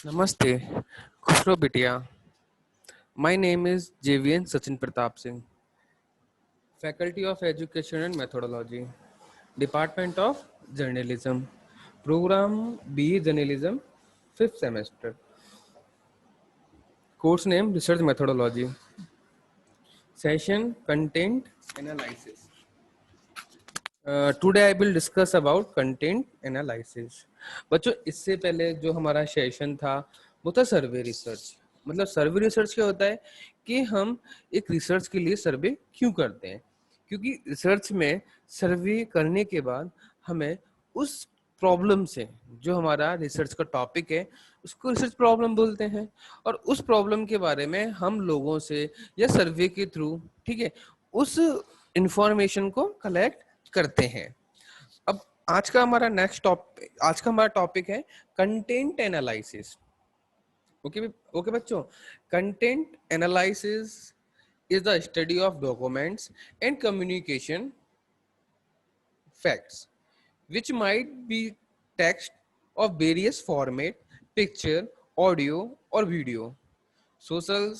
Namaste, Khusro Bitia. My name is JVN Sachin Pratap Singh, Faculty of Education and Methodology, Department of Journalism, Program BE Journalism, 5th semester. Course name Research Methodology, Session Content Analysis. Today I will discuss about content analysis. बच्चों इससे पहले जो हमारा session था वो था सर्वे research. मतलब सर्वे research क्या होता है कि हम एक रिसर्च के लिए सर्वे क्यों करते हैं, क्योंकि रिसर्च में सर्वे करने के बाद हमें उस प्रॉब्लम से, जो हमारा रिसर्च का टॉपिक है उसको रिसर्च प्रॉब्लम बोलते हैं, और उस प्रॉब्लम के बारे में हम लोगों से या सर्वे के थ्रू, ठीक है, उस इंफॉर्मेशन को कलेक्ट करते हैं. अब आज का हमारा टॉपिक है कंटेंट एनालिसिस. ओके ओके बच्चों, content analysis is the study of documents and communication facts which might be text of various format, picture, audio or video. Social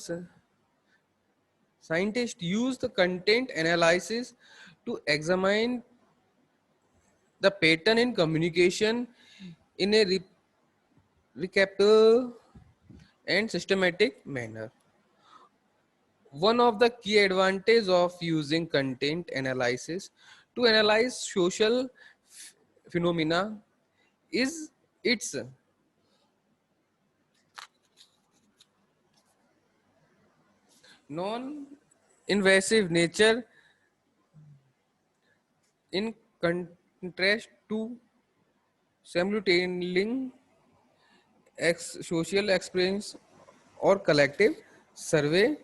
scientists use the content analysis to examine the pattern in communication in a recapitulative and systematic manner. One of the key advantages of using content analysis to analyze social phenomena is its non-invasive nature, in contrast to simultaneous social experience or collective survey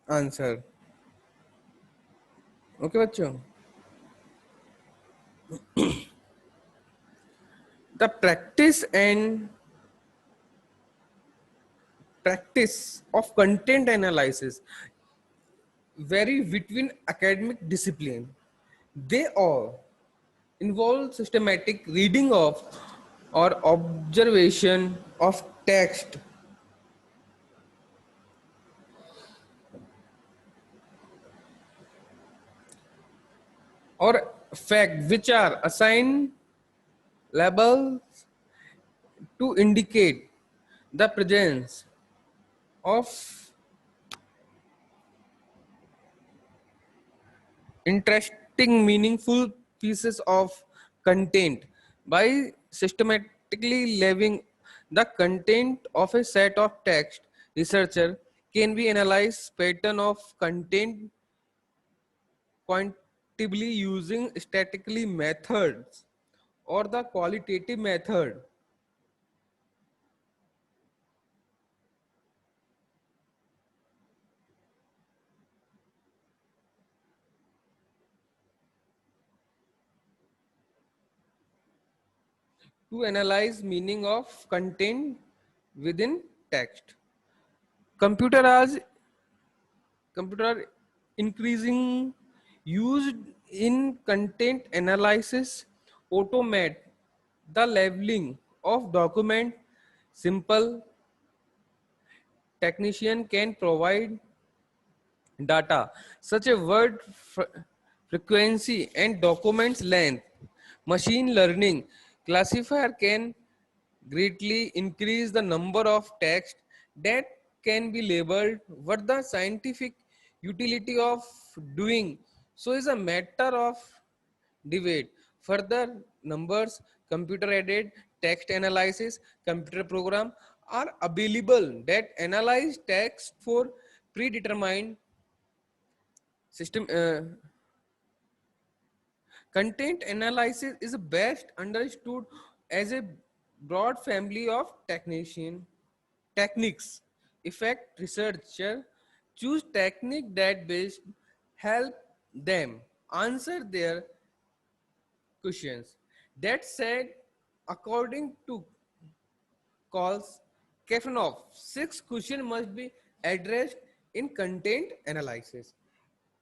answer. Okay बच्चों, the practice of content analysis vary between academic discipline. They all involve systematic reading of or observation of text or fact which are assigned labels to indicate the presence of interesting, meaningful pieces of content. By systematically leaving the content of a set of text, researcher can be analyze pattern of content quantitatively using statistically methods or the qualitative method. To analyze meaning of content within text. Computer as computer are increasing used in content analysis, automate the labeling of document. Simple technician can provide data such as word frequency and documents length. Machine learning classifier can greatly increase the number of text that can be labeled. What the scientific utility of doing so is a matter of debate. Further, numbers, computer aided text analysis, computer program are available that analyze text for predetermined system. Content analysis is best understood as a broad family of techniques. Effect researcher choose technique that best help them answer their questions. That said, according to calls Kafanov, 6 questions must be addressed in content analysis.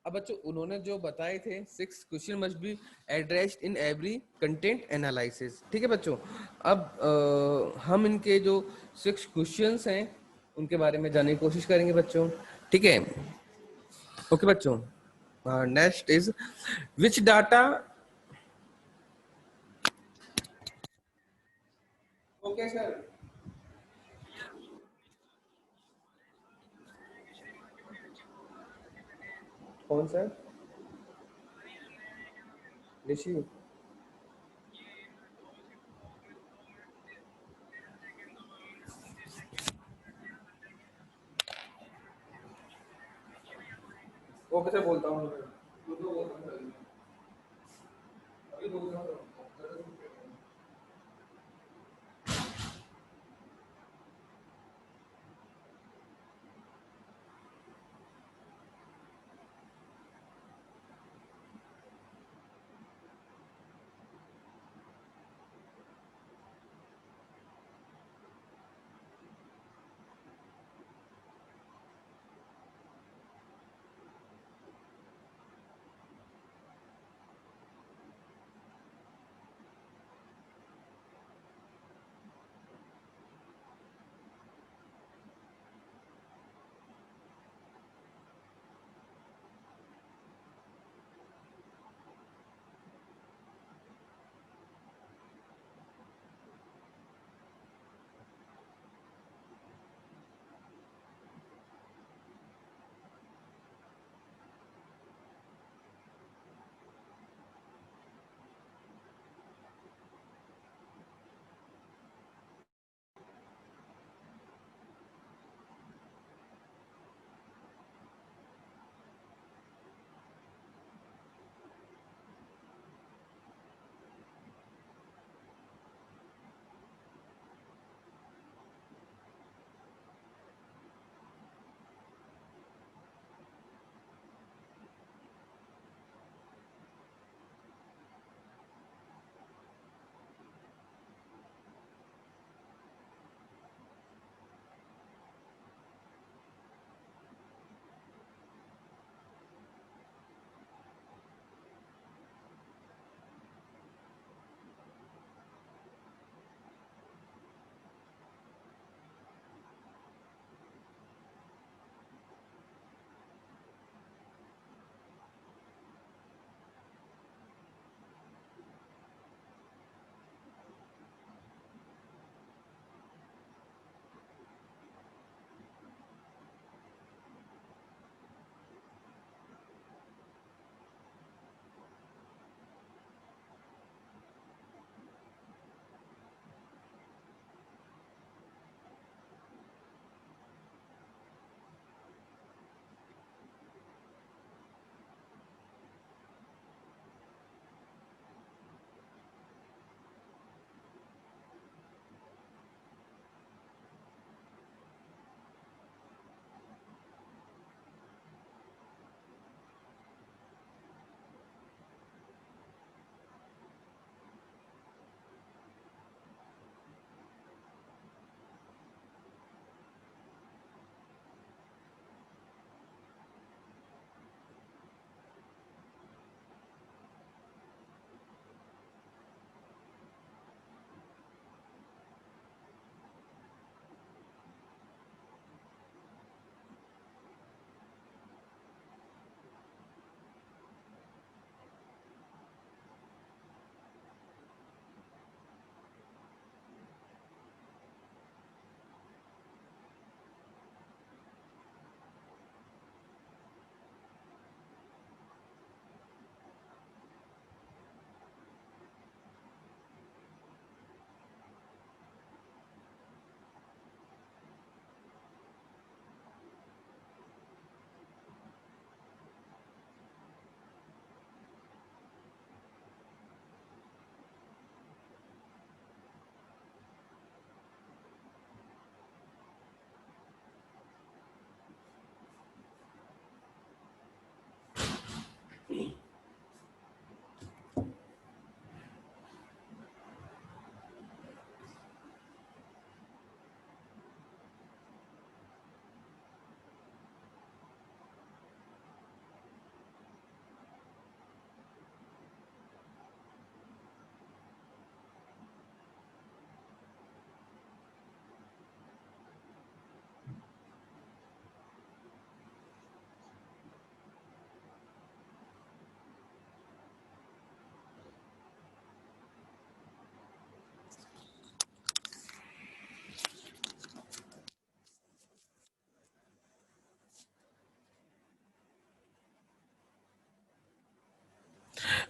अब बच्चों उन्होंने जो बताए थे 6 question must be addressed in every content analysis. ठीक है बच्चों, अब हम इनके जो 6 क्वेश्चंस हैं उनके बारे में जानने की कोशिश करेंगे बच्चों। ठीक है, ओके बच्चों। Next is which data. Okay sir. कौन सर? ऋषि। ओके सर, बोलता हूँ।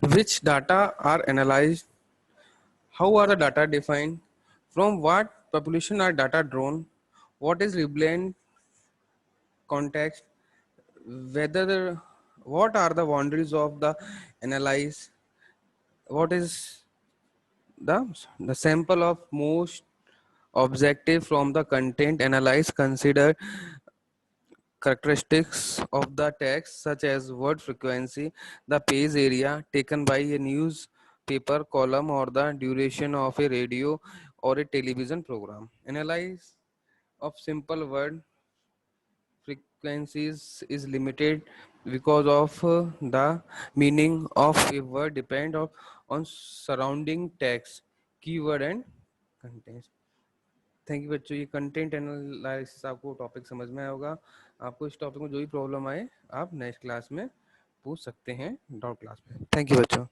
Which data are analyzed? How are the data defined? From what population are data drawn? What is relevant context? Whether what are the boundaries of the analyze? What is the sample of most objective from the content analyze? Consider characteristics of the text such as word frequency, the page area taken by a newspaper column, or the duration of a radio or a television program. Analyze of simple word frequencies is limited because of the meaning of a word depend on surrounding text, keyword and context. Thank you बच्चों, ये content analysis आपको topic समझ में आया होगा। आपको इस topic में जो भी प्रॉब्लम आए आप नेक्स्ट क्लास में पूछ सकते हैं डाउट क्लास में। थैंक यू बच्चों।